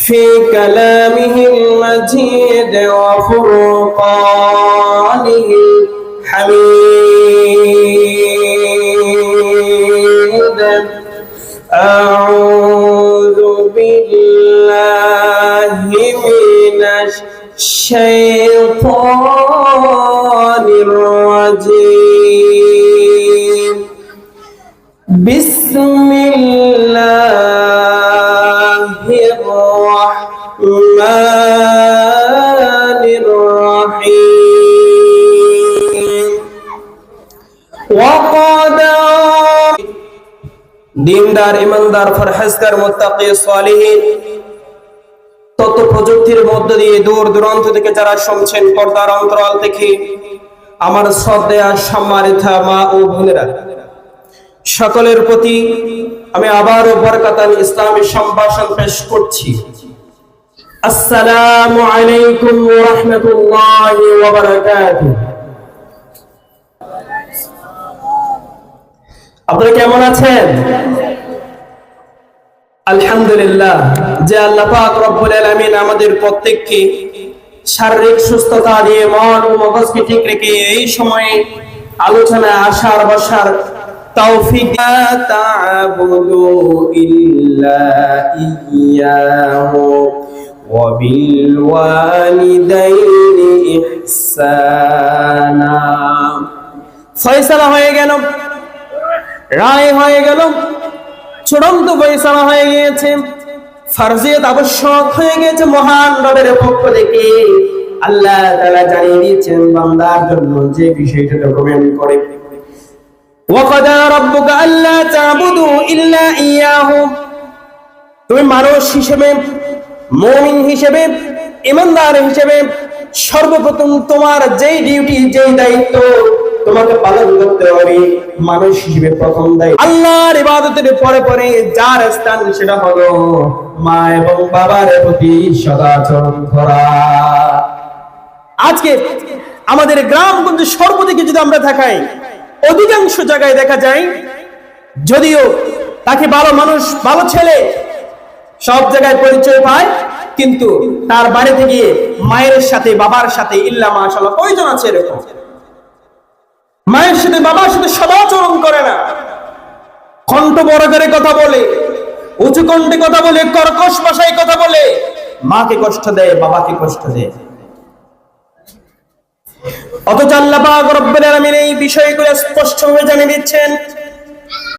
في كلامه المجيد وفرقانه الحميد أعوذ بالله من الشيطان الرجيم بسم الله الرحمن الرحيم وقد দিনদার ইমানদার ফরহেজগার মুত্তাকি সালিহিন তথ্য প্রযুক্তির মধ্য দিয়ে দূর দূরান্ত থেকে যারা শুনছেন পর্দার অন্তরাল থেকে আমার শ্রদ্ধেয় সম্মানিত মা ও বোনেরা, সকলের প্রতি আমি আবারও বরকতান ইসলামী সম্ভাষণ পেশ করছি। আসসালামু আলাইকুম ওয়া রাহমাতুল্লাহি ওয়া বারাকাতুহু। আপনারা কেমন আছেন? আলহামদুলিল্লাহ, যে আল্লাহ পাক রব্বুল আলামিন আমাদের প্রত্যেককে শারীরিক সুস্থতা দিয়ে মন ও মগজকে ঠিক রেখে এই সময়ে আলোচনায় আসার বসার তৌফিক তা'বুদু ইল্লা ইয়্যাহু ওয়া বিল ওয়ালিদাইনি ইহসানা। ফয়সালা হয়ে গেল, রায় হয়ে গেল, চূড়ান্ত ফয়সালা হয়ে গিয়েছে, ফরজিয়ত আবশ্যক হয়ে গেছে। মহান রবের পক্ষ থেকে আল্লাহ তাআলা জানিয়ে দিয়েছেন বান্দার জন্য যে বিষয়টা ডকুমেন্ট করে, ওয়াকাদা রাব্বুকা আল্লা তা'বুদু ইল্লা ইয়্যাহু। তুমি মানুষ হিসেবে, মুমিন হিসেবে, ঈমানদার হিসেবে সর্বপ্রথম তোমার যেই ডিউটি, যেই দায়িত্ব তোমাকে পালন করতে হবে, মানুষ হিসেবে প্রথম দায়িত্ব আল্লাহর ইবাদতের পরে পরে যার স্থান সেটা হলো মা এবং বাবার প্রতি সদাচরণ করা। আজকে আমাদের গ্রামগঞ্জে সর্বদিকে যদি আমরা তাকাই, অধিকাংশ জায়গায় দেখা যায় যদিও তাকে ভালো মানুষ, ভালো ছেলে সব জায়গায় পরিচয় পায়, কিন্তু তার বাড়িতে গিয়ে মায়ের সাথে বাবার সাথে ইল্লা মাশাআল্লাহ কয়জন আছে এরকম মায়ের সাথে বাবার সাথে সদাচরণ করে না, কণ্ঠ বড় করে কথা বলে, উঁচু কণ্ঠে কথা বলে, কর্কশ ভাষায় কথা বলে, মাকে কষ্ট দেয়, বাবাকে কষ্ট দেয়। অথচ আল্লাহ পাক রব্বুল আলামিন এই বিষয়গুলো স্পষ্টভাবে জানিয়ে দিচ্ছেন,